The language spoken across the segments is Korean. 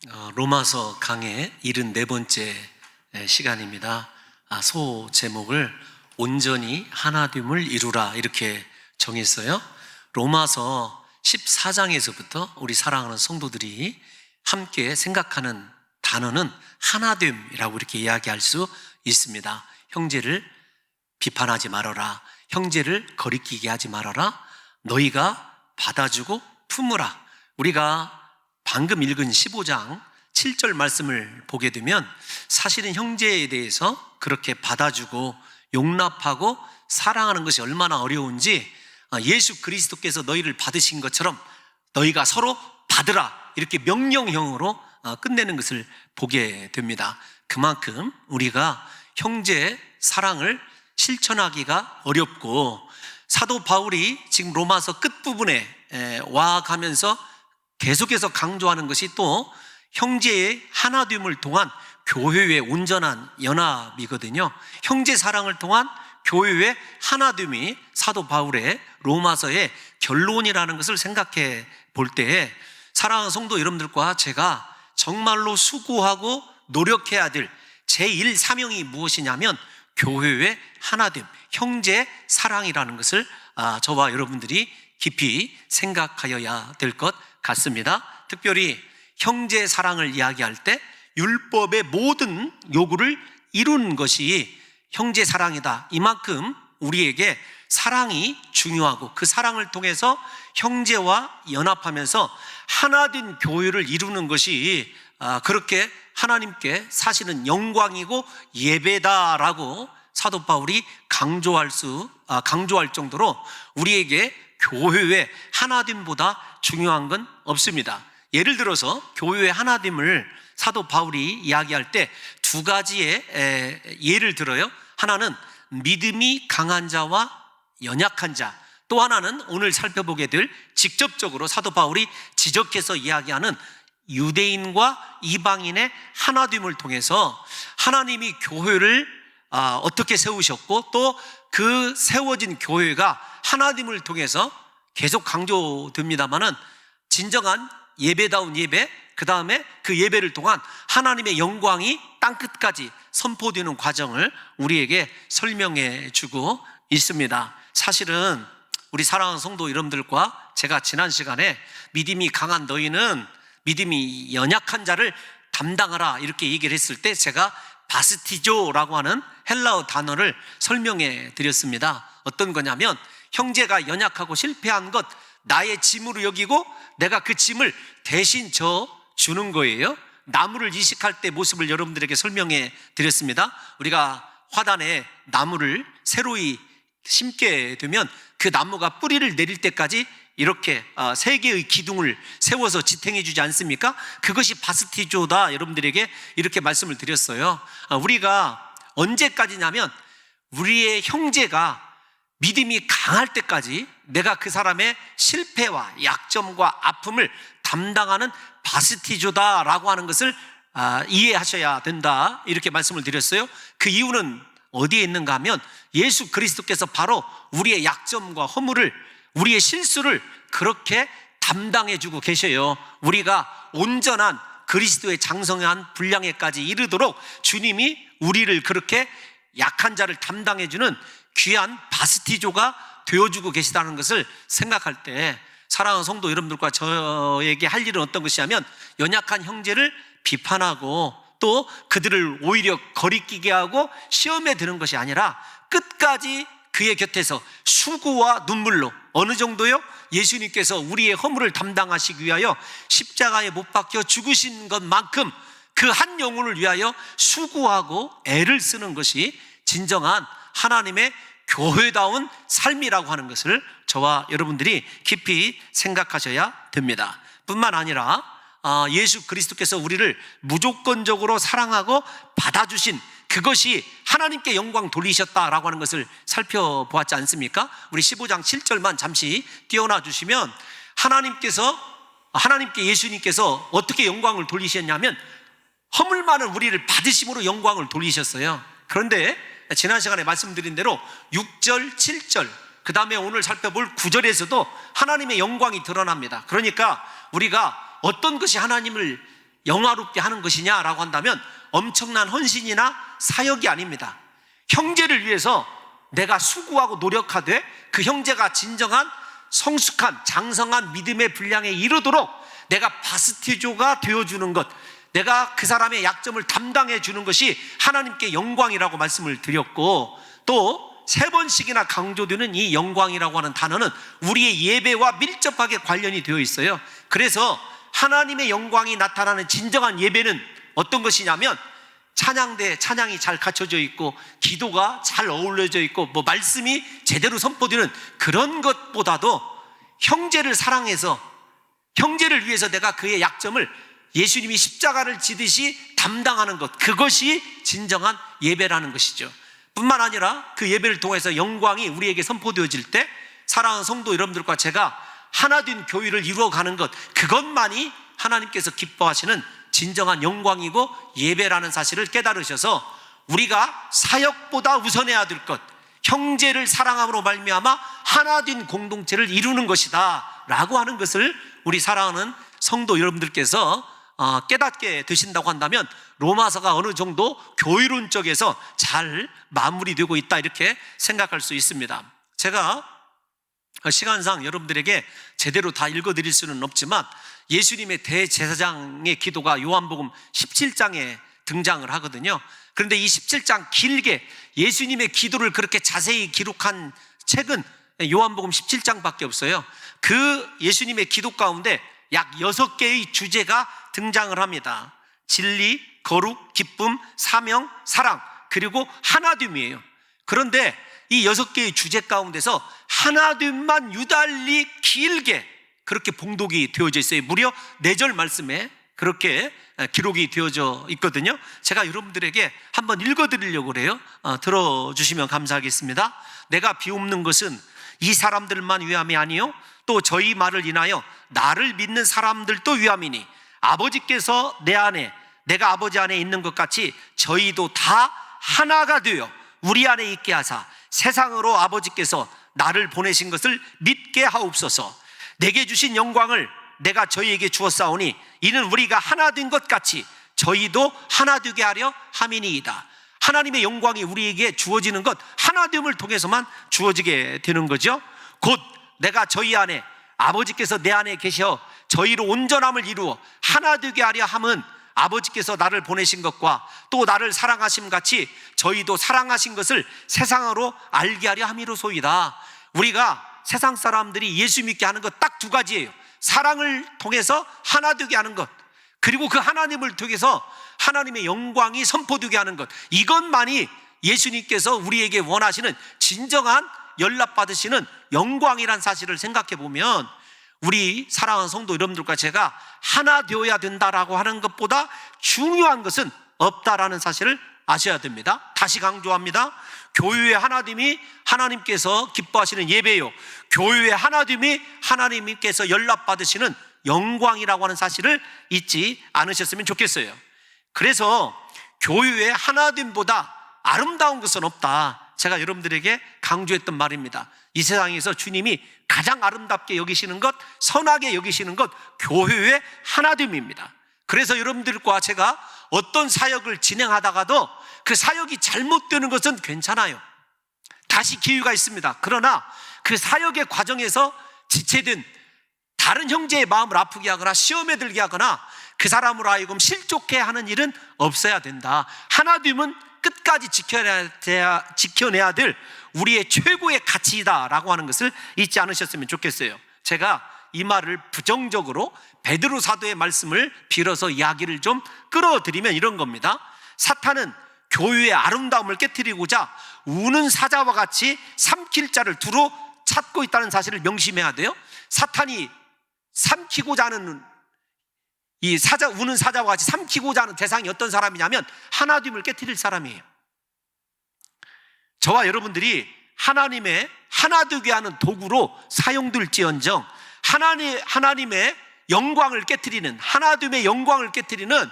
로마서 강의 74번째 시간입니다. 소 제목을 온전히 하나됨을 이루라 이렇게 정했어요. 로마서 14장에서부터 우리 사랑하는 성도들이 함께 생각하는 단어는 하나됨이라고 이렇게 이야기할 수 있습니다. 형제를 비판하지 말아라, 형제를 거리끼게 하지 말아라, 너희가 받아주고 품으라. 우리가 방금 읽은 15장 7절 말씀을 보게 되면 사실은 형제에 대해서 그렇게 받아주고 용납하고 사랑하는 것이 얼마나 어려운지 예수 그리스도께서 너희를 받으신 것처럼 너희가 서로 받으라 이렇게 명령형으로 끝내는 것을 보게 됩니다. 그만큼 우리가 형제 사랑을 실천하기가 어렵고, 사도 바울이 지금 로마서 끝부분에 와 가면서 계속해서 강조하는 것이 또 형제의 하나됨을 통한 교회의 온전한 연합이거든요. 형제 사랑을 통한 교회의 하나됨이 사도 바울의 로마서의 결론이라는 것을 생각해 볼 때에 사랑하는 성도 여러분들과 제가 정말로 수고하고 노력해야 될 제1 사명이 무엇이냐면 교회의 하나됨, 형제 사랑이라는 것을 저와 여러분들이 깊이 생각하여야 될 것 같습니다. 특별히 형제 사랑을 이야기할 때 율법의 모든 요구를 이루는 것이 형제 사랑이다. 이만큼 우리에게 사랑이 중요하고 그 사랑을 통해서 형제와 연합하면서 하나된 교회를 이루는 것이 그렇게 하나님께 사실은 영광이고 예배다라고 사도 바울이 강조할 정도로 우리에게 교회의 하나됨보다 중요한 건 없습니다. 예를 들어서 교회의 하나됨을 사도 바울이 이야기할 때 두 가지의 예를 들어요. 하나는 믿음이 강한 자와 연약한 자, 또 하나는 오늘 살펴보게 될 직접적으로 사도 바울이 지적해서 이야기하는 유대인과 이방인의 하나됨을 통해서 하나님이 교회를 어떻게 세우셨고 또 그 세워진 교회가 하나됨을 통해서 계속 강조됩니다마는 진정한 예배다운 예배, 그 다음에 그 예배를 통한 하나님의 영광이 땅끝까지 선포되는 과정을 우리에게 설명해 주고 있습니다. 사실은 우리 사랑하는 성도 여러분들과 제가 지난 시간에 믿음이 강한 너희는 믿음이 연약한 자를 담당하라 이렇게 얘기를 했을 때 제가 바스티조라고 하는 헬라어 단어를 설명해 드렸습니다. 어떤 거냐면 형제가 연약하고 실패한 것 나의 짐으로 여기고 내가 그 짐을 대신 져 주는 거예요. 나무를 이식할 때 모습을 여러분들에게 설명해 드렸습니다. 우리가 화단에 나무를 새로이 심게 되면 그 나무가 뿌리를 내릴 때까지 이렇게 세 개의 기둥을 세워서 지탱해 주지 않습니까? 그것이 바스티조다 여러분들에게 이렇게 말씀을 드렸어요. 우리가 언제까지냐면 우리의 형제가 믿음이 강할 때까지 내가 그 사람의 실패와 약점과 아픔을 담당하는 바스티조다라고 하는 것을 이해하셔야 된다 이렇게 말씀을 드렸어요. 그 이유는 어디에 있는가 하면 예수 그리스도께서 바로 우리의 약점과 허물을, 우리의 실수를 그렇게 담당해 주고 계셔요. 우리가 온전한 그리스도의 장성한 분량에까지 이르도록 주님이 우리를 그렇게 약한 자를 담당해 주는 귀한 바스티조가 되어주고 계시다는 것을 생각할 때 사랑하는 성도 여러분들과 저에게 할 일은 어떤 것이냐면 연약한 형제를 비판하고 또 그들을 오히려 거리끼게 하고 시험에 드는 것이 아니라 끝까지 그의 곁에서 수고와 눈물로, 어느 정도요? 예수님께서 우리의 허물을 담당하시기 위하여 십자가에 못 박혀 죽으신 것만큼 그 한 영혼을 위하여 수고하고 애를 쓰는 것이 진정한 하나님의 교회다운 삶이라고 하는 것을 저와 여러분들이 깊이 생각하셔야 됩니다. 뿐만 아니라 예수 그리스도께서 우리를 무조건적으로 사랑하고 받아주신 그것이 하나님께 영광 돌리셨다라고 하는 것을 살펴보았지 않습니까? 우리 15장 7절만 잠시 띄워놔 주시면 하나님께 예수님께서 어떻게 영광을 돌리셨냐면 허물 많은 우리를 받으심으로 영광을 돌리셨어요. 그런데 지난 시간에 말씀드린 대로 6절, 7절, 그 다음에 오늘 살펴볼 9절에서도 하나님의 영광이 드러납니다. 그러니까 우리가 어떤 것이 하나님을 영화롭게 하는 것이냐라고 한다면 엄청난 헌신이나 사역이 아닙니다. 형제를 위해서 내가 수고하고 노력하되 그 형제가 진정한 성숙한 장성한 믿음의 분량에 이르도록 내가 바스티조가 되어주는 것, 내가 그 사람의 약점을 담당해 주는 것이 하나님께 영광이라고 말씀을 드렸고, 또 3번씩이나 강조되는 이 영광이라고 하는 단어는 우리의 예배와 밀접하게 관련이 되어 있어요. 그래서 하나님의 영광이 나타나는 진정한 예배는 어떤 것이냐면, 찬양대 찬양이 잘 갖춰져 있고 기도가 잘 어울려져 있고 말씀이 제대로 선포되는 그런 것보다도 형제를 사랑해서 형제를 위해서 내가 그의 약점을 예수님이 십자가를 지듯이 담당하는 것, 그것이 진정한 예배라는 것이죠. 뿐만 아니라 그 예배를 통해서 영광이 우리에게 선포되어질 때 사랑하는 성도 여러분들과 제가 하나된 교회를 이루어가는 것, 그것만이 하나님께서 기뻐하시는 진정한 영광이고 예배라는 사실을 깨달으셔서 우리가 사역보다 우선해야 될 것, 형제를 사랑함으로 말미암아 하나된 공동체를 이루는 것이다 라고 하는 것을 우리 사랑하는 성도 여러분들께서 깨닫게 되신다고 한다면 로마서가 어느 정도 교회론적에서 잘 마무리되고 있다 이렇게 생각할 수 있습니다. 제가 시간상 여러분들에게 제대로 다 읽어드릴 수는 없지만 예수님의 대제사장의 기도가 요한복음 17장에 등장을 하거든요. 그런데 이 17장 길게 예수님의 기도를 그렇게 자세히 기록한 책은 요한복음 17장밖에 없어요. 그 예수님의 기도 가운데 약 6개의 주제가 등장을 합니다. 진리, 거룩, 기쁨, 사명, 사랑, 그리고 하나됨이에요. 그런데 이 6개의 주제 가운데서 하나됨만 유달리 길게 그렇게 봉독이 되어져 있어요. 무려 4절 말씀에 그렇게 기록이 되어져 있거든요. 제가 여러분들에게 한번 읽어드리려고 그래요. 들어주시면 감사하겠습니다. 내가 비옵는 것은 이 사람들만 위함이 아니요 또 저희 말을 인하여 나를 믿는 사람들도 위함이니 아버지께서 내 안에 내가 아버지 안에 있는 것 같이 저희도 다 하나가 되어 우리 안에 있게 하사 세상으로 아버지께서 나를 보내신 것을 믿게 하옵소서. 내게 주신 영광을 내가 저희에게 주었사오니 이는 우리가 하나 된 것 같이 저희도 하나 되게 하려 함이니이다. 하나님의 영광이 우리에게 주어지는 것, 하나됨을 통해서만 주어지게 되는 거죠. 곧 내가 저희 안에 아버지께서 내 안에 계셔 저희로 온전함을 이루어 하나 되게 하려 함은 아버지께서 나를 보내신 것과 또 나를 사랑하심 같이 저희도 사랑하신 것을 세상으로 알게 하려 함이로소이다. 우리가 세상 사람들이 예수 믿게 하는 것 딱 2가지예요. 사랑을 통해서 하나 되게 하는 것, 그리고 그 하나님을 통해서 하나님의 영광이 선포되게 하는 것, 이것만이 예수님께서 우리에게 원하시는 진정한 연락받으시는 영광이란 사실을 생각해 보면 우리 사랑하는 성도 여러분들과 제가 하나 되어야 된다라고 하는 것보다 중요한 것은 없다라는 사실을 아셔야 됩니다. 다시 강조합니다. 교회의 하나됨이 하나님께서 기뻐하시는 예배요, 교회의 하나됨이 하나님께서 연락받으시는 영광이라고 하는 사실을 잊지 않으셨으면 좋겠어요. 그래서 교회의 하나됨보다 아름다운 것은 없다, 제가 여러분들에게 강조했던 말입니다. 이 세상에서 주님이 가장 아름답게 여기시는 것, 선하게 여기시는 것, 교회의 하나됨입니다. 그래서 여러분들과 제가 어떤 사역을 진행하다가도 그 사역이 잘못되는 것은 괜찮아요. 다시 기회가 있습니다. 그러나 그 사역의 과정에서 지체된 다른 형제의 마음을 아프게 하거나 시험에 들게 하거나 그 사람으로 하여금 실족해 하는 일은 없어야 된다. 하나됨은 끝까지 지켜내야 될 우리의 최고의 가치이다라고 하는 것을 잊지 않으셨으면 좋겠어요. 제가 이 말을 부정적으로 베드로 사도의 말씀을 빌어서 이야기를 좀 끌어들이면 이런 겁니다. 사탄은 교회의 아름다움을 깨트리고자 우는 사자와 같이 삼킬 자를 두루 찾고 있다는 사실을 명심해야 돼요. 사탄이 삼키고자 하는 이 우는 사자와 같이 삼키고자 하는 대상이 어떤 사람이냐면 하나됨을 깨트릴 사람이에요. 저와 여러분들이 하나님의 하나 되게 하는 도구로 사용될지언정 하나님의 영광을 깨트리는, 하나됨의 영광을 깨트리는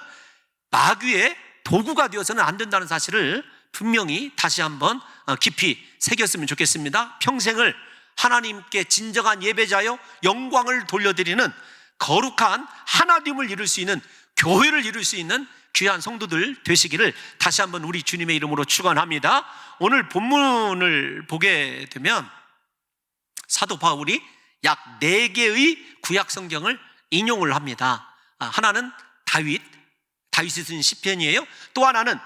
마귀의 도구가 되어서는 안 된다는 사실을 분명히 다시 한번 깊이 새겼으면 좋겠습니다. 평생을 하나님께 진정한 예배자여 영광을 돌려드리는 거룩한 하나됨을 이룰 수 있는 교회를 이룰 수 있는 귀한 성도들 되시기를 다시 한번 우리 주님의 이름으로 축원합니다. 오늘 본문을 보게 되면 사도 바울이 약 4개의 구약 성경을 인용을 합니다. 하나는 다윗이 쓴 시편이에요. 또 하나는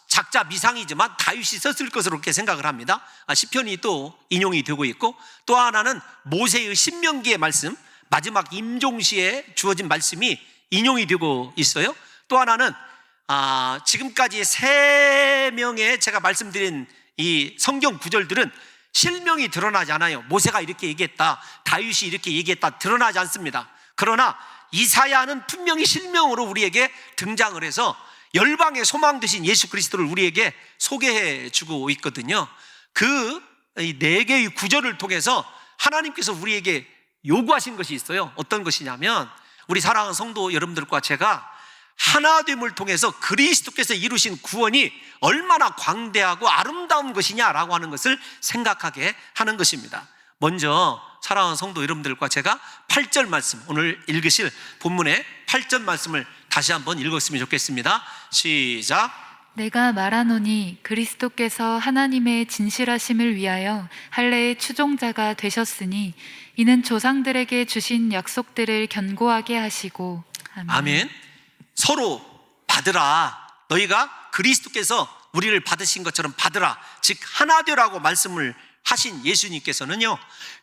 작자 미상이지만 다윗이 썼을 것으로 그렇게 생각을 합니다. 시편이 또 인용이 되고 있고, 또 하나는 모세의 신명기의 말씀, 마지막 임종시에 주어진 말씀이 인용이 되고 있어요. 또 하나는 지금까지 3명의 제가 말씀드린 이 성경 구절들은 실명이 드러나지 않아요. 모세가 이렇게 얘기했다, 다윗이 이렇게 얘기했다, 드러나지 않습니다. 그러나 이사야는 분명히 실명으로 우리에게 등장을 해서 열방의 소망 되신 예수 그리스도를 우리에게 소개해 주고 있거든요. 그 4개의 구절을 통해서 하나님께서 우리에게 요구하신 것이 있어요. 어떤 것이냐면, 우리 사랑하는 성도 여러분들과 제가 하나됨을 통해서 그리스도께서 이루신 구원이 얼마나 광대하고 아름다운 것이냐라고 하는 것을 생각하게 하는 것입니다. 먼저 사랑하는 성도 여러분들과 제가 8절 말씀, 오늘 읽으실 본문의 8절 말씀을 다시 한번 읽었으면 좋겠습니다. 시작. 내가 말하노니 그리스도께서 하나님의 진실하심을 위하여 할례의 추종자가 되셨으니 이는 조상들에게 주신 약속들을 견고하게 하시고. 아멘. 서로 받으라. 너희가 그리스도께서 우리를 받으신 것처럼 받으라. 즉 하나 되라고 말씀을 하신 예수님께서는요,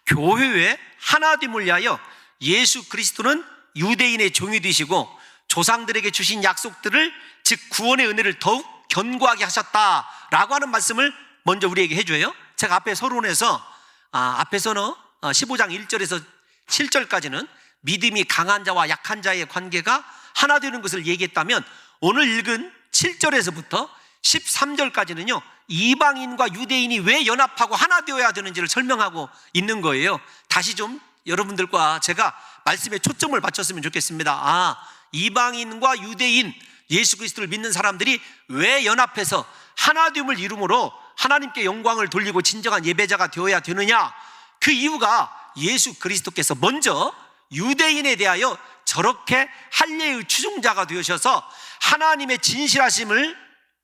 교회의 하나됨을 위하여 예수 그리스도는 유대인의 종이 되시고 조상들에게 주신 약속들을, 즉 구원의 은혜를 더욱 견고하게 하셨다라고 하는 말씀을 먼저 우리에게 해줘요. 제가 앞에 서론에서 앞에서는 15장 1절에서 7절까지는 믿음이 강한 자와 약한 자의 관계가 하나 되는 것을 얘기했다면, 오늘 읽은 7절에서부터 13절까지는요 이방인과 유대인이 왜 연합하고 하나 되어야 되는지를 설명하고 있는 거예요. 다시 좀 여러분들과 제가 말씀에 초점을 맞췄으면 좋겠습니다. 이방인과 유대인, 예수 그리스도를 믿는 사람들이 왜 연합해서 하나됨을 이루므로 하나님께 영광을 돌리고 진정한 예배자가 되어야 되느냐. 그 이유가 예수 그리스도께서 먼저 유대인에 대하여 저렇게 할례의 추종자가 되셔서 하나님의 진실하심을,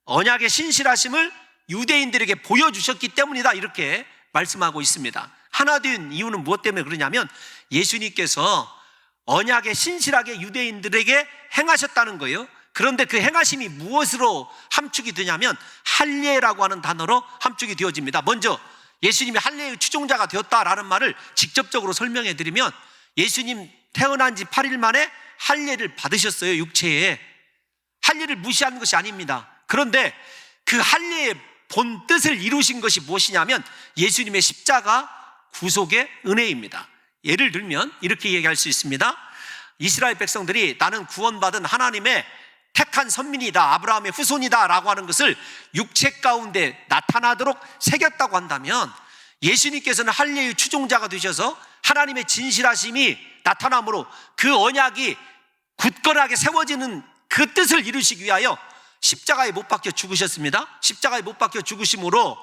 언약의 신실하심을 유대인들에게 보여주셨기 때문이다, 이렇게 말씀하고 있습니다. 하나 된 이유는 무엇 때문에 그러냐면, 예수님께서 언약에 신실하게 유대인들에게 행하셨다는 거예요. 그런데 그 행하심이 무엇으로 함축이 되냐면 할례라고 하는 단어로 함축이 되어집니다. 먼저 예수님이 할례의 추종자가 되었다라는 말을 직접적으로 설명해 드리면, 예수님 태어난 지 8일 만에 할례를 받으셨어요. 육체에. 할례를 무시하는 것이 아닙니다. 그런데 그 할례의 본 뜻을 이루신 것이 무엇이냐면 예수님의 십자가 구속의 은혜입니다. 예를 들면 이렇게 얘기할 수 있습니다. 이스라엘 백성들이 나는 구원받은 하나님의 택한 선민이다, 아브라함의 후손이다 라고 하는 것을 육체 가운데 나타나도록 새겼다고 한다면, 예수님께서는 할례의 추종자가 되셔서 하나님의 진실하심이 나타나므로 그 언약이 굳건하게 세워지는 그 뜻을 이루시기 위하여 십자가에 못 박혀 죽으셨습니다. 십자가에 못 박혀 죽으심으로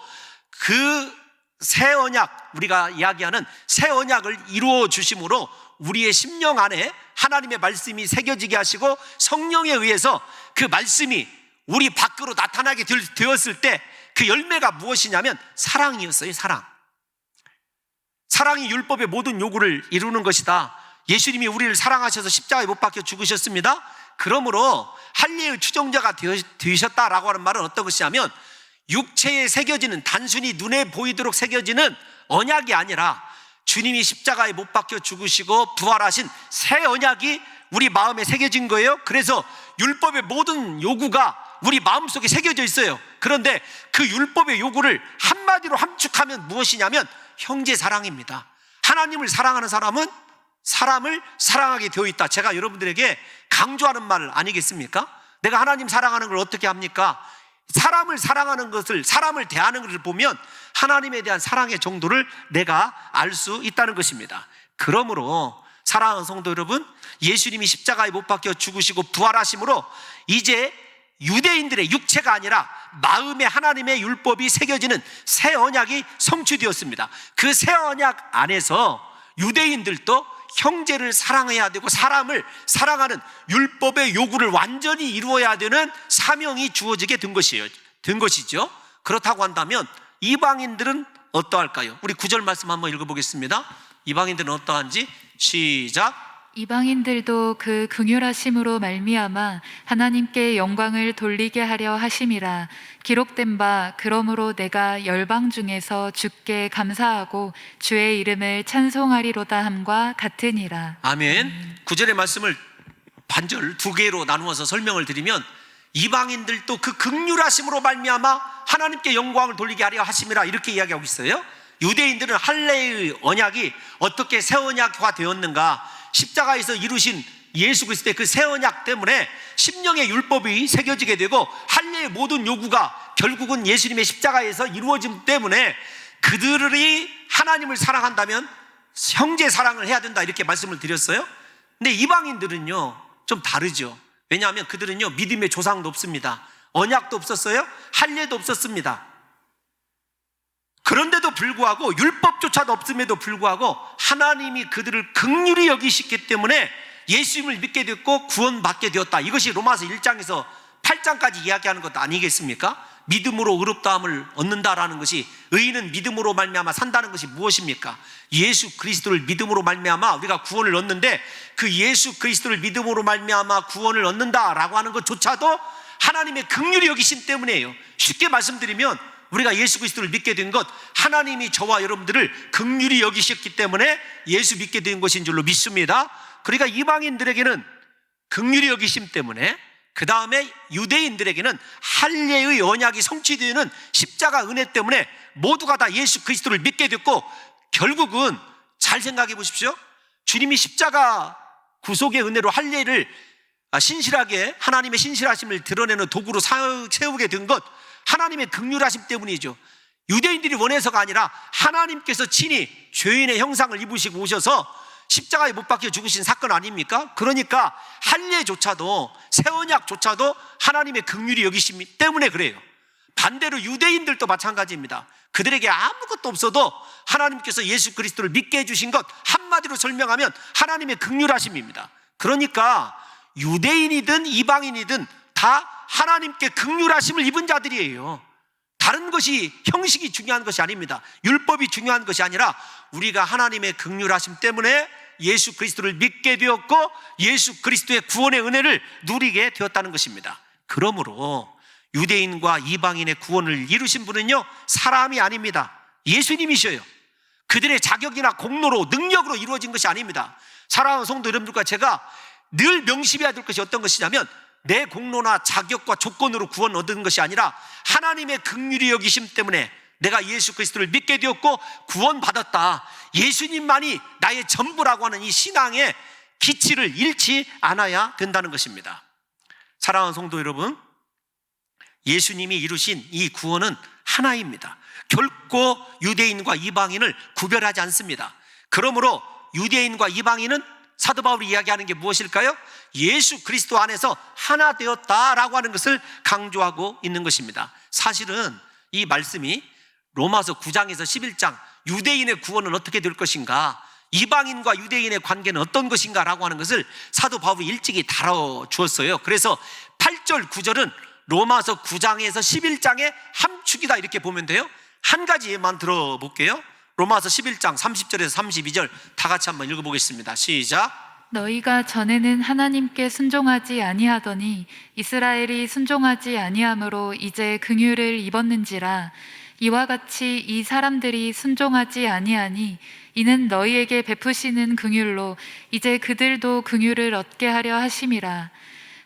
그 새 언약, 우리가 이야기하는 새 언약을 이루어 주심으로 우리의 심령 안에 하나님의 말씀이 새겨지게 하시고, 성령에 의해서 그 말씀이 우리 밖으로 나타나게 되었을 때 그 열매가 무엇이냐면 사랑이었어요. 사랑이 율법의 모든 요구를 이루는 것이다. 예수님이 우리를 사랑하셔서 십자가에 못 박혀 죽으셨습니다. 그러므로 할례의 추종자가 되셨다라고 하는 말은 어떤 것이냐면, 육체에 새겨지는, 단순히 눈에 보이도록 새겨지는 언약이 아니라 주님이 십자가에 못 박혀 죽으시고 부활하신 새 언약이 우리 마음에 새겨진 거예요. 그래서 율법의 모든 요구가 우리 마음속에 새겨져 있어요. 그런데 그 율법의 요구를 한마디로 함축하면 무엇이냐면 형제 사랑입니다. 하나님을 사랑하는 사람은 사람을 사랑하게 되어 있다. 제가 여러분들에게 강조하는 말 아니겠습니까? 내가 하나님 사랑하는 걸 어떻게 합니까? 사람을 사랑하는 것을, 사람을 대하는 것을 보면 하나님에 대한 사랑의 정도를 내가 알 수 있다는 것입니다. 그러므로 사랑하는 성도 여러분, 예수님이 십자가에 못 박혀 죽으시고 부활하심으로 이제 유대인들의 육체가 아니라 마음에 하나님의 율법이 새겨지는 새 언약이 성취되었습니다. 그 새 언약 안에서 유대인들도 형제를 사랑해야 되고 사람을 사랑하는 율법의 요구를 완전히 이루어야 되는 사명이 주어지게 된 것이죠. 그렇다고 한다면 이방인들은 어떠할까요? 우리 9절 말씀 한번 읽어보겠습니다. 이방인들은 어떠한지 시작. 이방인들도 그 긍휼하심으로 말미암아 하나님께 영광을 돌리게 하려 하심이라. 기록된 바 그러므로 내가 열방 중에서 주께 감사하고 주의 이름을 찬송하리로다 함과 같으니라. 아멘. 9절의 말씀을 반절 두 개로 나누어서 설명을 드리면 이방인들도 그 긍휼하심으로 말미암아 하나님께 영광을 돌리게 하려 하심이라 이렇게 이야기하고 있어요. 유대인들은 할례의 언약이 어떻게 새 언약화 되었는가, 십자가에서 이루신 예수 그리스도의 그 새 언약 때문에 십령의 율법이 새겨지게 되고 할례의 모든 요구가 결국은 예수님의 십자가에서 이루어짐 때문에 그들이 하나님을 사랑한다면 형제 사랑을 해야 된다 이렇게 말씀을 드렸어요. 근데 이방인들은요 좀 다르죠. 왜냐하면 그들은요 믿음의 조상도 없습니다. 언약도 없었어요. 할례도 없었습니다. 그런데도 불구하고 율법조차도 없음에도 불구하고 하나님이 그들을 긍휼히 여기시기 때문에 예수님을 믿게 됐고 구원받게 되었다. 이것이 로마서 1장에서 8장까지 이야기하는 것 아니겠습니까? 믿음으로 의롭다함을 얻는다라는 것이, 의인은 믿음으로 말미암아 산다는 것이 무엇입니까? 예수 그리스도를 믿음으로 말미암아 우리가 구원을 얻는데, 그 예수 그리스도를 믿음으로 말미암아 구원을 얻는다라고 하는 것조차도 하나님의 긍휼히 여기심 때문이에요. 쉽게 말씀드리면 우리가 예수 그리스도를 믿게 된 것, 하나님이 저와 여러분들을 긍휼히 여기셨기 때문에 예수 믿게 된 것인 줄로 믿습니다. 그러니까 이방인들에게는 긍휼히 여기심 때문에, 그 다음에 유대인들에게는 할례의 언약이 성취되는 십자가 은혜 때문에 모두가 다 예수 그리스도를 믿게 됐고, 결국은 잘 생각해 보십시오. 주님이 십자가 구속의 은혜로 할례를 신실하게 하나님의 신실하심을 드러내는 도구로 세우게 된 것, 하나님의 긍휼하심 때문이죠. 유대인들이 원해서가 아니라 하나님께서 친히 죄인의 형상을 입으시고 오셔서 십자가에 못 박혀 죽으신 사건 아닙니까? 그러니까 할례조차도, 새 언약조차도 하나님의 긍휼히 여기심 때문에 그래요. 반대로 유대인들도 마찬가지입니다. 그들에게 아무것도 없어도 하나님께서 예수 그리스도를 믿게 해주신 것, 한마디로 설명하면 하나님의 긍휼하심입니다. 그러니까 유대인이든 이방인이든 다 하나님께 긍휼하심을 입은 자들이에요. 다른 것이, 형식이 중요한 것이 아닙니다. 율법이 중요한 것이 아니라 우리가 하나님의 긍휼하심 때문에 예수 그리스도를 믿게 되었고 예수 그리스도의 구원의 은혜를 누리게 되었다는 것입니다. 그러므로 유대인과 이방인의 구원을 이루신 분은요 사람이 아닙니다. 예수님이셔요. 그들의 자격이나 공로로, 능력으로 이루어진 것이 아닙니다. 사랑하는 성도 여러분들과 제가 늘 명심해야 될 것이 어떤 것이냐면, 내 공로나 자격과 조건으로 구원 얻은 것이 아니라 하나님의 긍휼히 여기심 때문에 내가 예수 그리스도를 믿게 되었고 구원받았다, 예수님만이 나의 전부라고 하는 이 신앙의 기치를 잃지 않아야 된다는 것입니다. 사랑하는 성도 여러분, 예수님이 이루신 이 구원은 하나입니다. 결코 유대인과 이방인을 구별하지 않습니다. 그러므로 유대인과 이방인은 사도 바울이 이야기하는 게 무엇일까요? 예수 그리스도 안에서 하나 되었다라고 하는 것을 강조하고 있는 것입니다. 사실은 이 말씀이 로마서 9장에서 11장, 유대인의 구원은 어떻게 될 것인가, 이방인과 유대인의 관계는 어떤 것인가 라고 하는 것을 사도 바울이 일찍이 다뤄주었어요. 그래서 8절 9절은 로마서 9장에서 11장의 함축이다 이렇게 보면 돼요. 한 가지만 들어볼게요. 로마서 11장 30절에서 32절 다 같이 한번 읽어보겠습니다. 시작. 너희가 전에는 하나님께 순종하지 아니하더니 이스라엘이 순종하지 아니함으로 이제 긍휼을 입었는지라. 이와 같이 이 사람들이 순종하지 아니하니 이는 너희에게 베푸시는 긍휼로 이제 그들도 긍휼을 얻게 하려 하심이라.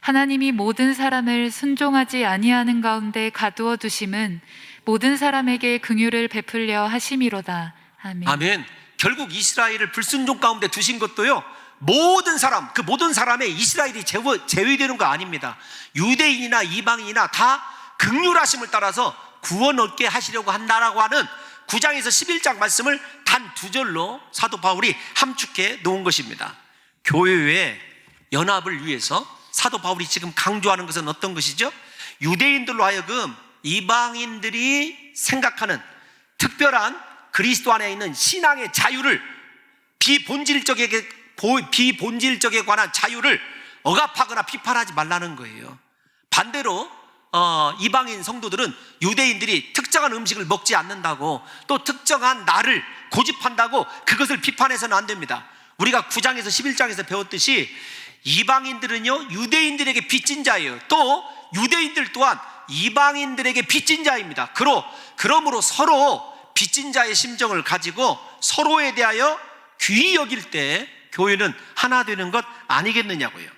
하나님이 모든 사람을 순종하지 아니하는 가운데 가두어 두심은 모든 사람에게 긍휼을 베풀려 하심이로다. 아멘. 아멘. 결국 이스라엘을 불순종 가운데 두신 것도요, 모든 사람, 그 모든 사람의 이스라엘이 제외되는 거 아닙니다. 유대인이나 이방인이나 다 긍휼하심을 따라서 구원 얻게 하시려고 한다라고 하는 9장에서 11장 말씀을 단 2절로 사도 바울이 함축해 놓은 것입니다. 교회의 연합을 위해서 사도 바울이 지금 강조하는 것은 어떤 것이죠? 유대인들로 하여금 이방인들이 생각하는 특별한 그리스도 안에 있는 신앙의 자유를 비본질적에 관한 자유를 억압하거나 비판하지 말라는 거예요. 반대로 이방인 성도들은 유대인들이 특정한 음식을 먹지 않는다고, 또 특정한 날을 고집한다고 그것을 비판해서는 안 됩니다. 우리가 9장에서 11장에서 배웠듯이 이방인들은요 유대인들에게 빚진 자예요. 또 유대인들 또한 이방인들에게 빚진 자입니다. 그러므로 서로 빚진 자의 심정을 가지고 서로에 대하여 귀히 여길 때 교회는 하나 되는 것 아니겠느냐고요.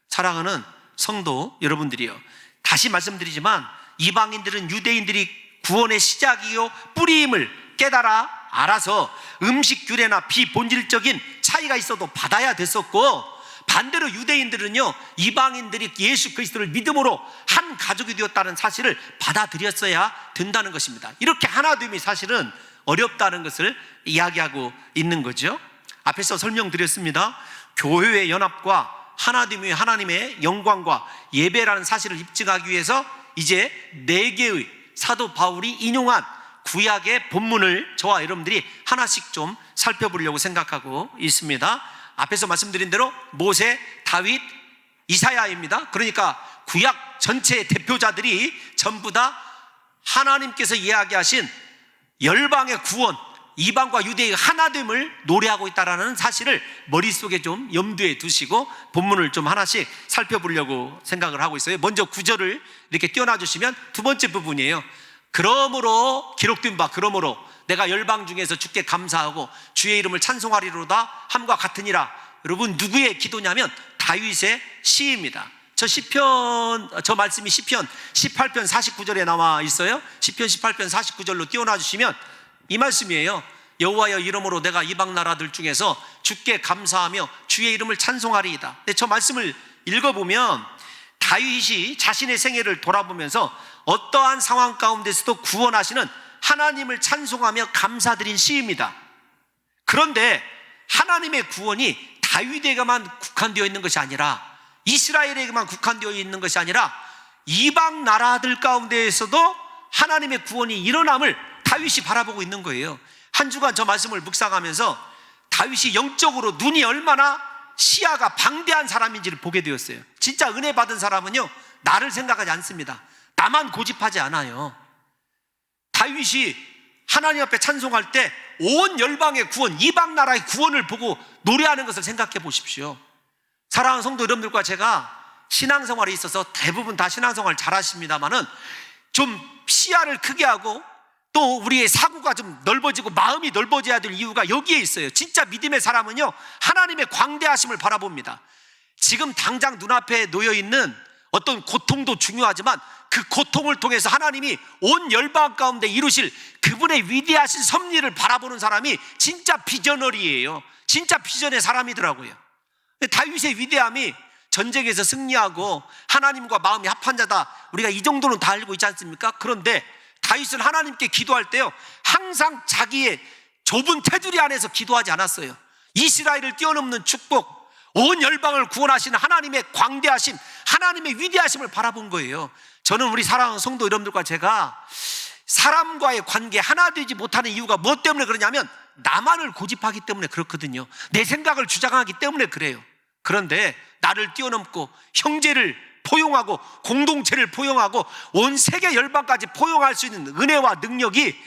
사랑하는 성도 여러분들이요, 다시 말씀드리지만 이방인들은 유대인들이 구원의 시작이요 뿌리임을 깨달아 알아서 음식 규례나 비본질적인 차이가 있어도 받아야 됐었고, 반대로 유대인들은요 이방인들이 예수 그리스도를 믿음으로 한 가족이 되었다는 사실을 받아들였어야 된다는 것입니다. 이렇게 하나됨이 사실은 어렵다는 것을 이야기하고 있는 거죠. 앞에서 설명드렸습니다. 교회의 연합과 하나됨의 하나님의 영광과 예배라는 사실을 입증하기 위해서 이제 4개의 사도 바울이 인용한 구약의 본문을 저와 여러분들이 하나씩 좀 살펴보려고 생각하고 있습니다. 앞에서 말씀드린 대로 모세, 다윗, 이사야입니다. 그러니까 구약 전체의 대표자들이 전부 다 하나님께서 이야기하신 열방의 구원, 이방과 유대의 하나됨을 노래하고 있다는 사실을 머릿속에 좀 염두에 두시고 본문을 좀 하나씩 살펴보려고 생각을 하고 있어요. 먼저 9절을 이렇게 띄워놔 주시면 두 번째 부분이에요. 그러므로 기록된 바, 그러므로 내가 열방 중에서 주께 감사하고 주의 이름을 찬송하리로다 함과 같으니라. 여러분 누구의 기도냐면 다윗의 시입니다. 저 말씀이 시편 18편 49절에 나와 있어요. 시편 18편 49절로 띄워놔 주시면 이 말씀이에요. 여호와의 이름으로 내가 이방 나라들 중에서 주께 감사하며 주의 이름을 찬송하리이다. 근데 저 말씀을 읽어보면 다윗이 자신의 생애를 돌아보면서 어떠한 상황 가운데서도 구원하시는 하나님을 찬송하며 감사드린 시입니다. 그런데 하나님의 구원이 다윗에게만 국한되어 있는 것이 아니라, 이스라엘에게만 국한되어 있는 것이 아니라 이방 나라들 가운데에서도 하나님의 구원이 일어남을 다윗이 바라보고 있는 거예요. 한 주간 저 말씀을 묵상하면서 다윗이 영적으로 눈이 얼마나 시야가 방대한 사람인지를 보게 되었어요. 진짜 은혜 받은 사람은요 나를 생각하지 않습니다. 나만 고집하지 않아요. 다윗이 하나님 앞에 찬송할 때 온 열방의 구원, 이방 나라의 구원을 보고 노래하는 것을 생각해 보십시오. 사랑하는 성도 여러분들과 제가 신앙생활에 있어서 대부분 다 신앙생활 잘 하십니다만은 좀 시야를 크게 하고 또 우리의 사고가 좀 넓어지고 마음이 넓어져야 될 이유가 여기에 있어요. 진짜 믿음의 사람은요 하나님의 광대하심을 바라봅니다. 지금 당장 눈앞에 놓여있는 어떤 고통도 중요하지만 그 고통을 통해서 하나님이 온 열방 가운데 이루실 그분의 위대하신 섭리를 바라보는 사람이 진짜 비저너리예요. 진짜 비전의 사람이더라고요. 다윗의 위대함이 전쟁에서 승리하고 하나님과 마음이 합한 자다, 우리가 이 정도는 다 알고 있지 않습니까? 그런데 다윗은 하나님께 기도할 때요 항상 자기의 좁은 테두리 안에서 기도하지 않았어요. 이스라엘을 뛰어넘는 축복, 온 열방을 구원하시는 하나님의 광대하심, 하나님의 위대하심을 바라본 거예요. 저는 우리 사랑하는 성도 여러분들과 제가 사람과의 관계 하나 되지 못하는 이유가 무엇 때문에 그러냐면 나만을 고집하기 때문에 그렇거든요. 내 생각을 주장하기 때문에 그래요. 그런데 나를 뛰어넘고 형제를 포용하고 공동체를 포용하고 온 세계 열방까지 포용할 수 있는 은혜와 능력이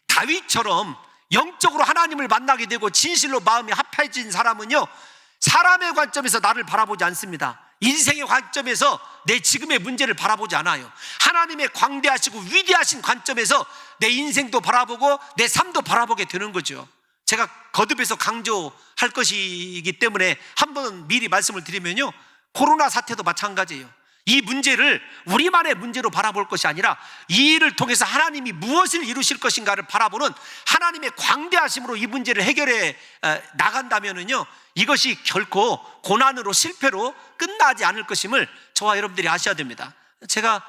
다윗처럼 영적으로 하나님을 만나게 되고 진실로 마음이 합해진 사람은요 사람의 관점에서 나를 바라보지 않습니다. 인생의 관점에서 내 지금의 문제를 바라보지 않아요. 하나님의 광대하시고 위대하신 관점에서 내 인생도 바라보고 내 삶도 바라보게 되는 거죠. 제가 거듭해서 강조할 것이기 때문에 한번 미리 말씀을 드리면요 코로나 사태도 마찬가지예요. 이 문제를 우리만의 문제로 바라볼 것이 아니라 이 일을 통해서 하나님이 무엇을 이루실 것인가를 바라보는 하나님의 광대하심으로 이 문제를 해결해 나간다면은요 이것이 결코 고난으로 실패로 끝나지 않을 것임을 저와 여러분들이 아셔야 됩니다. 제가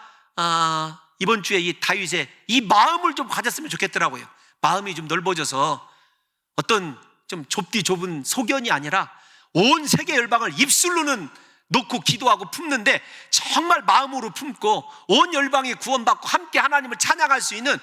이번 주에 이 다윗의 이 마음을 좀 가졌으면 좋겠더라고요. 마음이 좀 넓어져서 어떤 좀 좁은 소견이 아니라 온 세계 열방을 입술로는 놓고 기도하고 품는데 정말 마음으로 품고 온 열방이 구원받고 함께 하나님을 찬양할 수 있는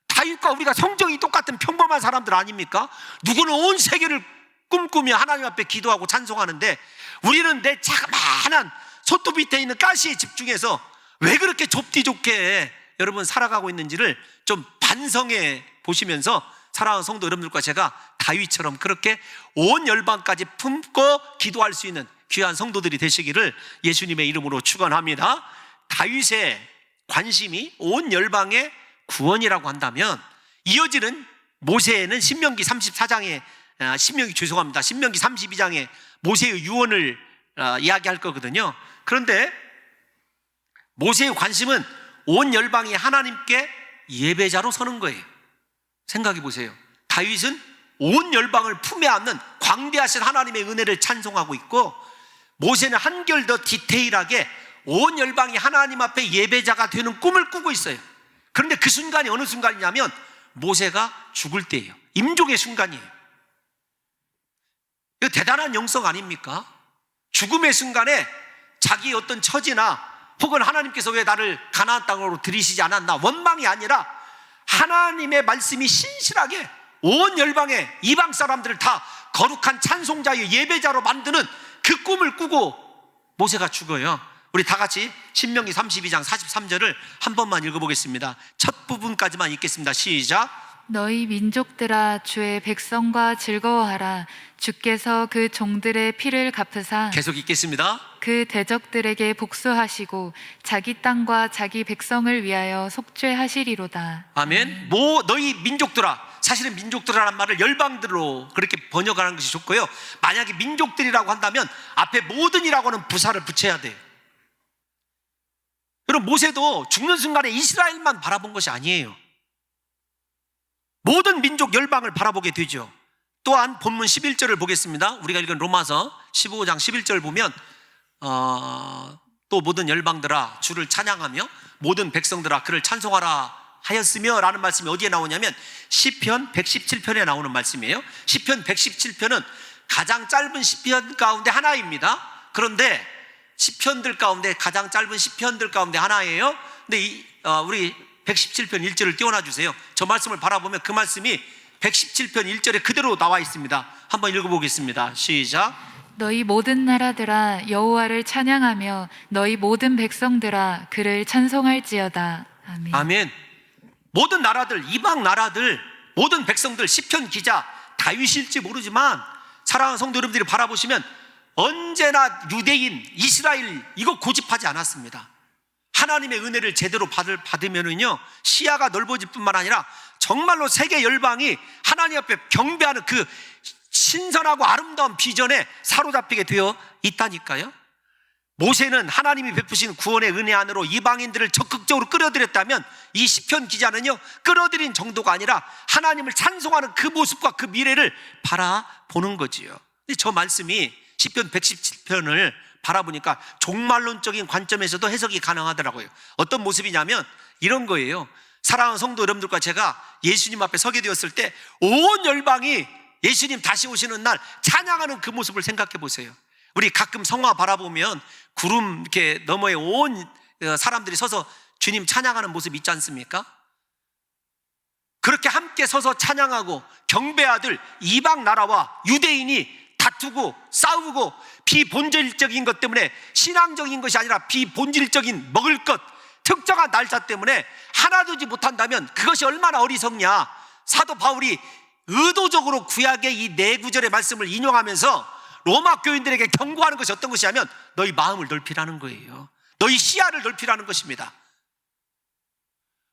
다윗과 우리가 성정이 똑같은 평범한 사람들 아닙니까? 누구는 온 세계를 꿈꾸며 하나님 앞에 기도하고 찬송하는데 우리는 내 자그마한 손톱 밑에 있는 가시에 집중해서 왜 그렇게 좁디 좁게 여러분 살아가고 있는지를 좀 반성해 보시면서 사랑하는 성도 여러분들과 제가 다윗처럼 그렇게 온 열방까지 품고 기도할 수 있는 귀한 성도들이 되시기를 예수님의 이름으로 축원합니다. 다윗의 관심이 온 열방의 구원이라고 한다면 이어지는 모세는 신명기 32장에 모세의 유언을 이야기할 거거든요. 그런데 모세의 관심은 온 열방이 하나님께 예배자로 서는 거예요. 생각해 보세요. 다윗은 온 열방을 품에 안는 광대하신 하나님의 은혜를 찬송하고 있고, 모세는 한결 더 디테일하게 온 열방이 하나님 앞에 예배자가 되는 꿈을 꾸고 있어요. 그런데 그 순간이 어느 순간이냐면 모세가 죽을 때예요. 임종의 순간이에요. 이거 대단한 영성 아닙니까? 죽음의 순간에 자기의 어떤 처지나 혹은 하나님께서 왜 나를 가나안 땅으로 들이시지 않았나, 원망이 아니라 하나님의 말씀이 신실하게 온 열방의 이방 사람들을 다 거룩한 찬송자의 예배자로 만드는 그 꿈을 꾸고 모세가 죽어요. 우리 다 같이 신명기 32장 43절을 한 번만 읽어보겠습니다. 첫 부분까지만 읽겠습니다. 시작. 너희 민족들아 주의 백성과 즐거워하라. 주께서 그 종들의 피를 갚으사 계속 읽겠습니다. 그 대적들에게 복수하시고 자기 땅과 자기 백성을 위하여 속죄하시리로다. 아멘. 너희 민족들아, 사실은 민족들이라는 말을 열방들로 그렇게 번역하는 것이 좋고요. 만약에 민족들이라고 한다면 앞에 모든이라고는 부사를 붙여야 돼요. 여러분, 모세도 죽는 순간에 이스라엘만 바라본 것이 아니에요. 모든 민족 열방을 바라보게 되죠. 또한 본문 11절을 보겠습니다. 우리가 읽은 로마서 15장 11절 보면 또 모든 열방들아 주를 찬양하며 모든 백성들아 그를 찬송하라 하였으며 라는 말씀이 어디에 나오냐면 시편 117편에 나오는 말씀이에요. 시편 117편은 가장 짧은 시편 가운데 하나입니다. 그런데 시편들 가운데 가장 짧은 시편들 가운데 하나예요. 근데 우리 117편 1절을 띄워놔 주세요. 저 말씀을 바라보면 그 말씀이 117편 1절에 그대로 나와 있습니다. 한번 읽어보겠습니다. 시작. 너희 모든 나라들아 여호와를 찬양하며 너희 모든 백성들아 그를 찬송할지어다. 아멘. 아멘. 모든 나라들, 이방 나라들, 모든 백성들, 시편 기자 다윗일지 모르지만 사랑하는 성도 여러분들이 바라보시면 언제나 유대인, 이스라엘 이거 고집하지 않았습니다. 하나님의 은혜를 제대로 받으면은요 시야가 넓어질 뿐만 아니라 정말로 세계 열방이 하나님 앞에 경배하는 그 신선하고 아름다운 비전에 사로잡히게 되어 있다니까요. 모세는 하나님이 베푸신 구원의 은혜 안으로 이방인들을 적극적으로 끌어들였다면 이 시편 기자는요 끌어들인 정도가 아니라 하나님을 찬송하는 그 모습과 그 미래를 바라보는 거지요. 저 말씀이 시편 117편을 바라보니까 종말론적인 관점에서도 해석이 가능하더라고요. 어떤 모습이냐면 이런 거예요. 사랑하는 성도 여러분들과 제가 예수님 앞에 서게 되었을 때 온 열방이 예수님 다시 오시는 날 찬양하는 그 모습을 생각해 보세요. 우리 가끔 성화 바라보면 구름 이렇게 너머에 온 사람들이 서서 주님 찬양하는 모습 있지 않습니까? 그렇게 함께 서서 찬양하고 경배하들 이방 나라와 유대인이 다투고 싸우고 비본질적인 것 때문에 신앙적인 것이 아니라 비본질적인 먹을 것 특정한 날짜 때문에 하나 두지 못한다면 그것이 얼마나 어리석냐. 사도 바울이 의도적으로 구약의 이 네 구절의 말씀을 인용하면서 로마 교인들에게 경고하는 것이 어떤 것이냐면 너희 마음을 넓히라는 거예요. 너희 시야를 넓히라는 것입니다.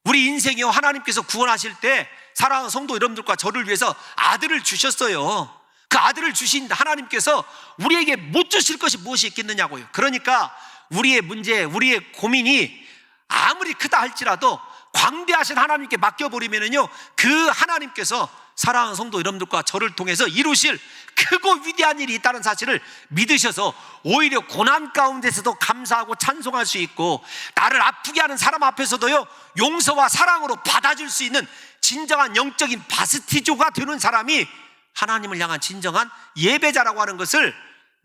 우리 인생이요 하나님께서 구원하실 때 사랑하는 성도 여러분들과 저를 위해서 아들을 주셨어요. 그 아들을 주신 하나님께서 우리에게 못 주실 것이 무엇이 있겠느냐고요. 그러니까 우리의 문제, 우리의 고민이 아무리 크다 할지라도 광대하신 하나님께 맡겨버리면은요 그 하나님께서 사랑하는 성도 여러분들과 저를 통해서 이루실 크고 위대한 일이 있다는 사실을 믿으셔서 오히려 고난 가운데서도 감사하고 찬송할 수 있고 나를 아프게 하는 사람 앞에서도요 용서와 사랑으로 받아줄 수 있는 진정한 영적인 바스티조가 되는 사람이 하나님을 향한 진정한 예배자라고 하는 것을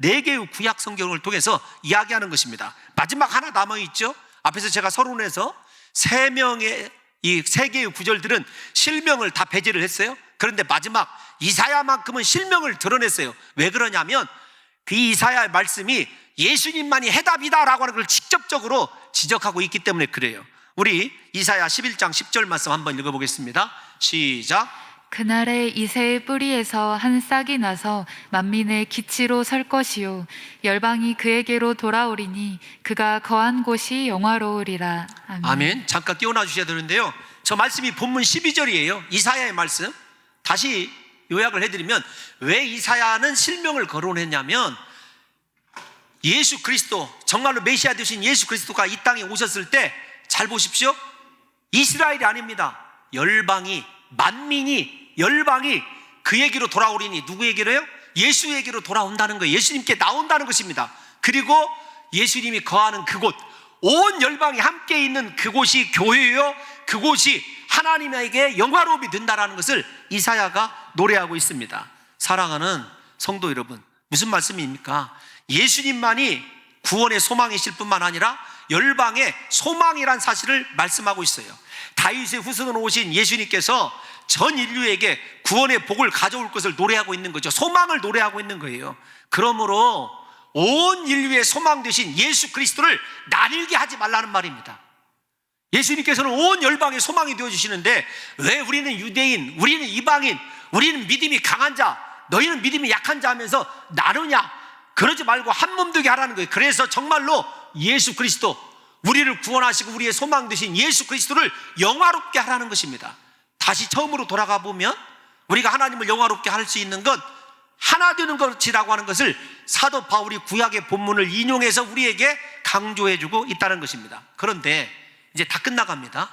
4개의 구약 성경을 통해서 이야기하는 것입니다. 마지막 하나 남아있죠. 앞에서 제가 서론에서 3명의 이 3개의 구절들은 실명을 다 배제를 했어요. 그런데 마지막 이사야만큼은 실명을 드러냈어요. 왜 그러냐면 그 이사야의 말씀이 예수님만이 해답이다라고 하는 걸 직접적으로 지적하고 있기 때문에 그래요. 우리 이사야 11장 10절 말씀 한번 읽어보겠습니다. 시작. 그날에 이새의 뿌리에서 한 싹이 나서 만민의 기치로 설 것이요 열방이 그에게로 돌아오리니 그가 거한 곳이 영화로우리라. 아멘. 아멘. 잠깐 띄워놔 주셔야 되는데요, 저 말씀이 본문 12절이에요 이사야의 말씀. 다시 요약을 해드리면 왜 이사야는 실명을 거론했냐면 예수 그리스도, 정말로 메시아 되신 예수 그리스도가 이 땅에 오셨을 때 잘 보십시오. 이스라엘이 아닙니다. 열방이, 만민이, 열방이 그에게로 돌아오리니, 누구에게로요? 예수에게로 돌아온다는 거예요. 예수님께 나온다는 것입니다. 그리고 예수님이 거하는 그곳, 온 열방이 함께 있는 그곳이 교회요, 그곳이 하나님에게 영화로움이 된다는 것을 이사야가 노래하고 있습니다. 사랑하는 성도 여러분, 무슨 말씀입니까? 예수님만이 구원의 소망이실 뿐만 아니라 열방의 소망이란 사실을 말씀하고 있어요. 다윗의 후손으로 오신 예수님께서 전 인류에게 구원의 복을 가져올 것을 노래하고 있는 거죠. 소망을 노래하고 있는 거예요. 그러므로 온 인류의 소망 되신 예수 그리스도를 나뉘게 하지 말라는 말입니다. 예수님께서는 온 열방의 소망이 되어주시는데 왜 우리는 유대인, 우리는 이방인, 우리는 믿음이 강한 자, 너희는 믿음이 약한 자 하면서 나누냐? 그러지 말고 한 몸 되게 하라는 거예요. 그래서 정말로 예수 그리스도, 우리를 구원하시고 우리의 소망 되신 예수 그리스도를 영화롭게 하라는 것입니다. 다시 처음으로 돌아가 보면 우리가 하나님을 영화롭게 할 수 있는 것, 하나 되는 것이라고 하는 것을 사도 바울이 구약의 본문을 인용해서 우리에게 강조해주고 있다는 것입니다. 그런데 이제 다 끝나갑니다.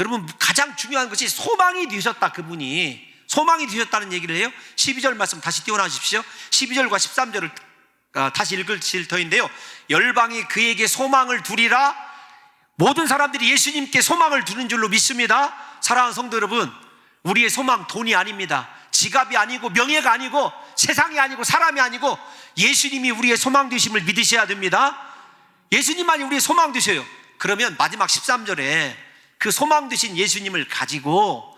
여러분, 가장 중요한 것이 소망이 되셨다. 그분이 소망이 되셨다는 얘기를 해요. 12절 말씀 다시 띄워놔주십시오. 12절과 13절을 다시 읽으실 터인데요, 열방이 그에게 소망을 두리라. 모든 사람들이 예수님께 소망을 두는 줄로 믿습니다. 사랑하는 성도 여러분, 우리의 소망 돈이 아닙니다. 지갑이 아니고 명예가 아니고 세상이 아니고 사람이 아니고 예수님이 우리의 소망 되심을 믿으셔야 됩니다. 예수님만이 우리의 소망 되셔요. 그러면 마지막 13절에 그 소망 되신 예수님을 가지고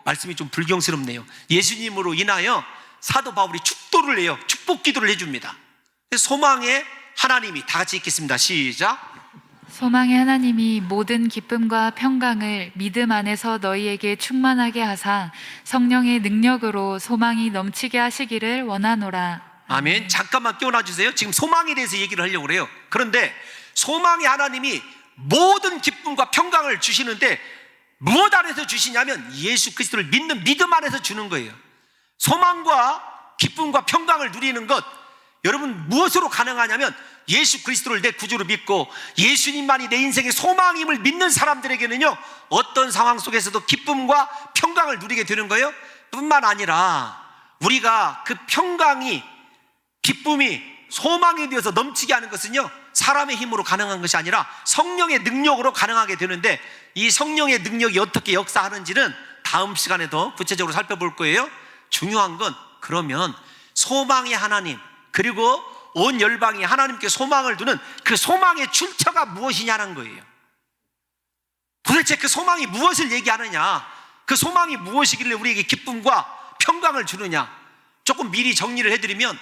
말씀이 좀 불경스럽네요. 예수님으로 인하여 사도 바울이 축도를 해요. 축복 기도를 해줍니다. 소망의 하나님이, 다 같이 읽겠습니다. 시작. 소망의 하나님이 모든 기쁨과 평강을 믿음 안에서 너희에게 충만하게 하사 성령의 능력으로 소망이 넘치게 하시기를 원하노라. 아멘. 잠깐만 껴놔 주세요. 지금 소망에 대해서 얘기를 하려고 그래요. 그런데 소망의 하나님이 모든 기쁨과 평강을 주시는데 무엇 안에서 주시냐면 예수 그리스도를 믿는 믿음 안에서 주는 거예요. 소망과 기쁨과 평강을 누리는 것, 여러분 무엇으로 가능하냐면 예수 그리스도를 내 구주로 믿고 예수님만이 내 인생의 소망임을 믿는 사람들에게는요, 어떤 상황 속에서도 기쁨과 평강을 누리게 되는 거예요. 뿐만 아니라 우리가 그 평강이, 기쁨이 소망이 되어서 넘치게 하는 것은요, 사람의 힘으로 가능한 것이 아니라 성령의 능력으로 가능하게 되는데, 이 성령의 능력이 어떻게 역사하는지는 다음 시간에 더 구체적으로 살펴볼 거예요. 중요한 건 그러면 소망의 하나님, 그리고 온 열방이 하나님께 소망을 두는 그 소망의 출처가 무엇이냐는 거예요. 도대체 그 소망이 무엇을 얘기하느냐, 그 소망이 무엇이길래 우리에게 기쁨과 평강을 주느냐. 조금 미리 정리를 해드리면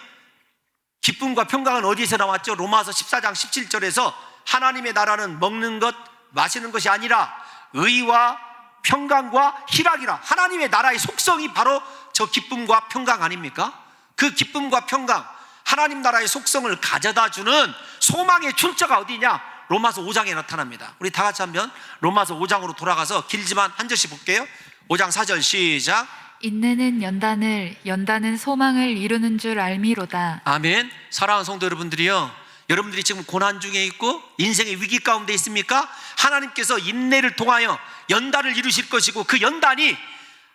기쁨과 평강은 어디서 나왔죠? 로마서 14장 17절에서 하나님의 나라는 먹는 것, 마시는 것이 아니라 의와 평강과 희락이라. 하나님의 나라의 속성이 바로 저 기쁨과 평강 아닙니까? 그 기쁨과 평강, 하나님 나라의 속성을 가져다 주는 소망의 출처가 어디냐? 로마서 5장에 나타납니다. 우리 다 같이 한번 로마서 5장으로 돌아가서 길지만 한 절씩 볼게요. 5장 4절 시작. 인내는 연단을, 연단은 소망을 이루는 줄 알미로다. 아멘. 사랑하는 성도 여러분들이요, 여러분들이 지금 고난 중에 있고 인생의 위기 가운데 있습니까? 하나님께서 인내를 통하여 연단을 이루실 것이고, 그 연단이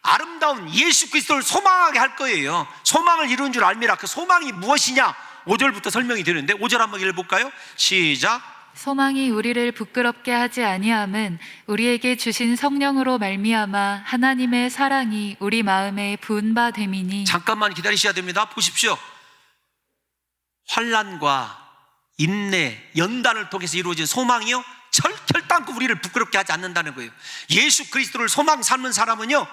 아름다운 예수 그리스도를 소망하게 할 거예요. 소망을 이루는 줄 알미라. 그 소망이 무엇이냐? 5절부터 설명이 되는데 5절 한번 읽어볼까요? 시작. 소망이 우리를 부끄럽게 하지 아니함은 우리에게 주신 성령으로 말미암아 하나님의 사랑이 우리 마음에 부은 바 됨이니. 잠깐만 기다리셔야 됩니다. 보십시오. 환난과 인내, 연단을 통해서 이루어진 소망이요, 결단코 우리를 부끄럽게 하지 않는다는 거예요. 예수 그리스도를 소망 삼는 사람은요,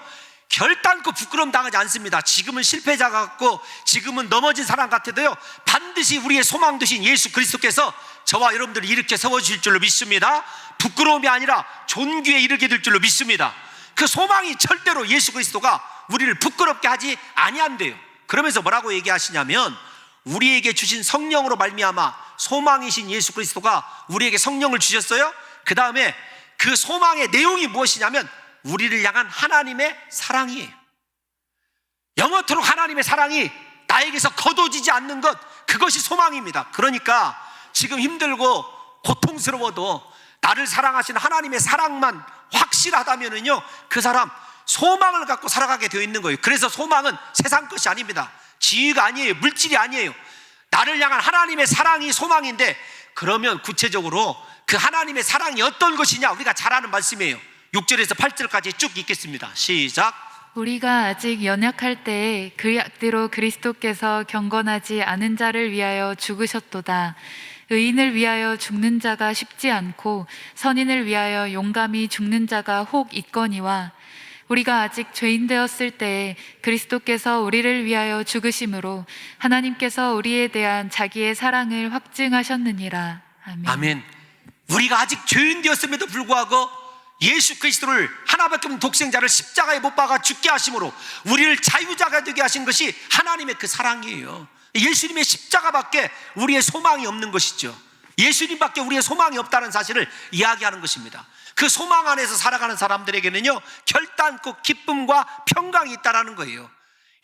결단코 부끄러움 당하지 않습니다. 지금은 실패자 같고 지금은 넘어진 사람 같아도요, 반드시 우리의 소망 되신 예수 그리스도께서 저와 여러분들을 일으켜 세워주실 줄로 믿습니다. 부끄러움이 아니라 존귀에 이르게 될 줄로 믿습니다. 그 소망이 절대로 예수 그리스도가 우리를 부끄럽게 하지 아니한대요. 그러면서 뭐라고 얘기하시냐면, 우리에게 주신 성령으로 말미암아 소망이신 예수 그리스도가 우리에게 성령을 주셨어요. 그 다음에 그 소망의 내용이 무엇이냐면 우리를 향한 하나님의 사랑이에요. 영원토록 하나님의 사랑이 나에게서 거둬지지 않는 것, 그것이 소망입니다. 그러니까 지금 힘들고 고통스러워도 나를 사랑하시는 하나님의 사랑만 확실하다면은요, 그 사람 소망을 갖고 살아가게 되어 있는 거예요. 그래서 소망은 세상 것이 아닙니다. 지위가 아니에요. 물질이 아니에요. 나를 향한 하나님의 사랑이 소망인데, 그러면 구체적으로 그 하나님의 사랑이 어떤 것이냐, 우리가 잘 아는 말씀이에요. 6절에서 8절까지 쭉 읽겠습니다. 시작. 우리가 아직 연약할 때에 그대로 그리스도께서 경건하지 않은 자를 위하여 죽으셨도다. 의인을 위하여 죽는 자가 쉽지 않고 선인을 위하여 용감히 죽는 자가 혹 있거니와, 우리가 아직 죄인 되었을 때에 그리스도께서 우리를 위하여 죽으심으로 하나님께서 우리에 대한 자기의 사랑을 확증하셨느니라. 아멘. 아멘. 우리가 아직 죄인 되었음에도 불구하고 예수 그리스도를, 하나밖에 없는 독생자를 십자가에 못 박아 죽게 하심으로 우리를 자유자가 되게 하신 것이 하나님의 그 사랑이에요. 예수님의 십자가밖에 우리의 소망이 없는 것이죠. 예수님밖에 우리의 소망이 없다는 사실을 이야기하는 것입니다. 그 소망 안에서 살아가는 사람들에게는요, 결단코 기쁨과 평강이 있다는 거예요.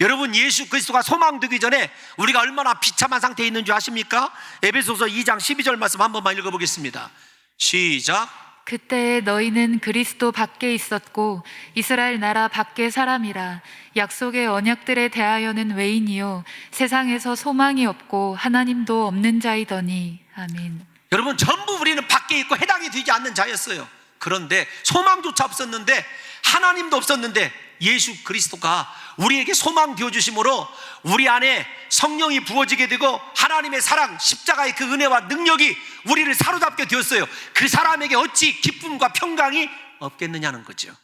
여러분, 예수 그리스도가 소망되기 전에 우리가 얼마나 비참한 상태에 있는 줄 아십니까? 에베소서 2장 12절 말씀 한 번만 읽어보겠습니다. 시작. 그때 너희는 그리스도 밖에 있었고 이스라엘 나라 밖의 사람이라. 약속의 언약들에 대하여는 외인이요 세상에서 소망이 없고 하나님도 없는 자이더니. 아멘. 여러분, 전부 우리는 밖에 있고 해당이 되지 않는 자였어요. 그런데 소망조차 없었는데, 하나님도 없었는데 예수 그리스도가 우리에게 소망 되어주심으로 우리 안에 성령이 부어지게 되고 하나님의 사랑, 십자가의 그 은혜와 능력이 우리를 사로잡게 되었어요. 그 사람에게 어찌 기쁨과 평강이 없겠느냐는 거죠.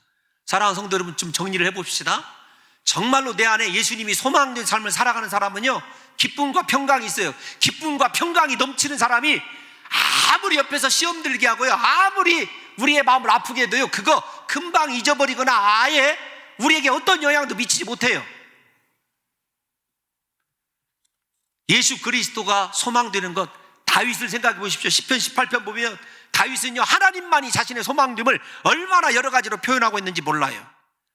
사랑하는 성도 여러분, 좀 정리를 해봅시다. 정말로 내 안에 예수님이 소망된 삶을 살아가는 사람은요, 기쁨과 평강이 있어요. 기쁨과 평강이 넘치는 사람이 아무리 옆에서 시험 들게 하고요, 아무리 우리의 마음을 아프게 해도요, 그거 금방 잊어버리거나 아예 우리에게 어떤 영향도 미치지 못해요. 예수 그리스도가 소망되는 것, 다윗을 생각해 보십시오. 시편 18편 보면 다윗은요, 하나님만이 자신의 소망됨을 얼마나 여러 가지로 표현하고 있는지 몰라요.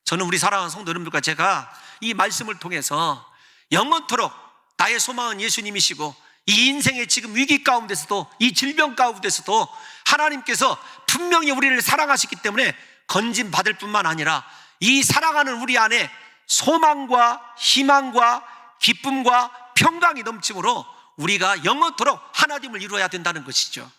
저는 우리 사랑하는 성도 여러분들과 제가 이 말씀을 통해서 영원토록 나의 소망은 예수님이시고, 이 인생의 지금 위기 가운데서도, 이 질병 가운데서도 하나님께서 분명히 우리를 사랑하시기 때문에 건진 받을 뿐만 아니라 이 사랑하는 우리 안에 소망과 희망과 기쁨과 평강이 넘침으로 우리가 영원토록 하나님을 이루어야 된다는 것이죠.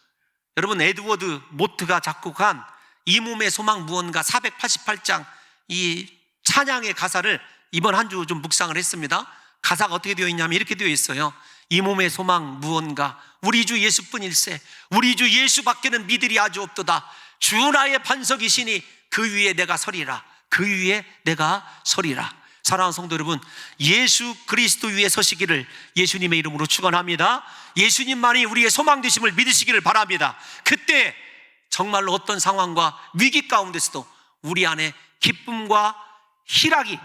여러분, 에드워드 모트가 작곡한 이 몸의 소망 무언가 488장 이 찬양의 가사를 이번 한 주 좀 묵상을 했습니다. 가사가 어떻게 되어 있냐면 이렇게 되어 있어요. 이 몸의 소망 무언가 우리 주 예수뿐일세. 우리 주 예수밖에는 믿으리 아주 없도다. 주 나의 반석이시니 그 위에 내가 서리라. 그 위에 내가 서리라. 사랑하는 성도 여러분, 예수 그리스도 위에 서시기를 예수님의 이름으로 축원합니다. 예수님만이 우리의 소망 되심을 믿으시기를 바랍니다. 그때 정말로 어떤 상황과 위기 가운데서도 우리 안에 기쁨과 희락이,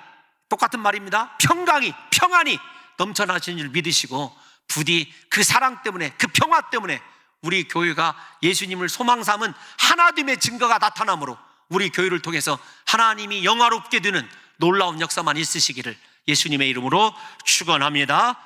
똑같은 말입니다, 평안이 넘쳐나시는 줄 믿으시고, 부디 그 사랑 때문에, 그 평화 때문에 우리 교회가 예수님을 소망 삼은 하나됨의 증거가 나타나므로 우리 교회를 통해서 하나님이 영화롭게 되는 놀라운 역사만 있으시기를 예수님의 이름으로 축원합니다.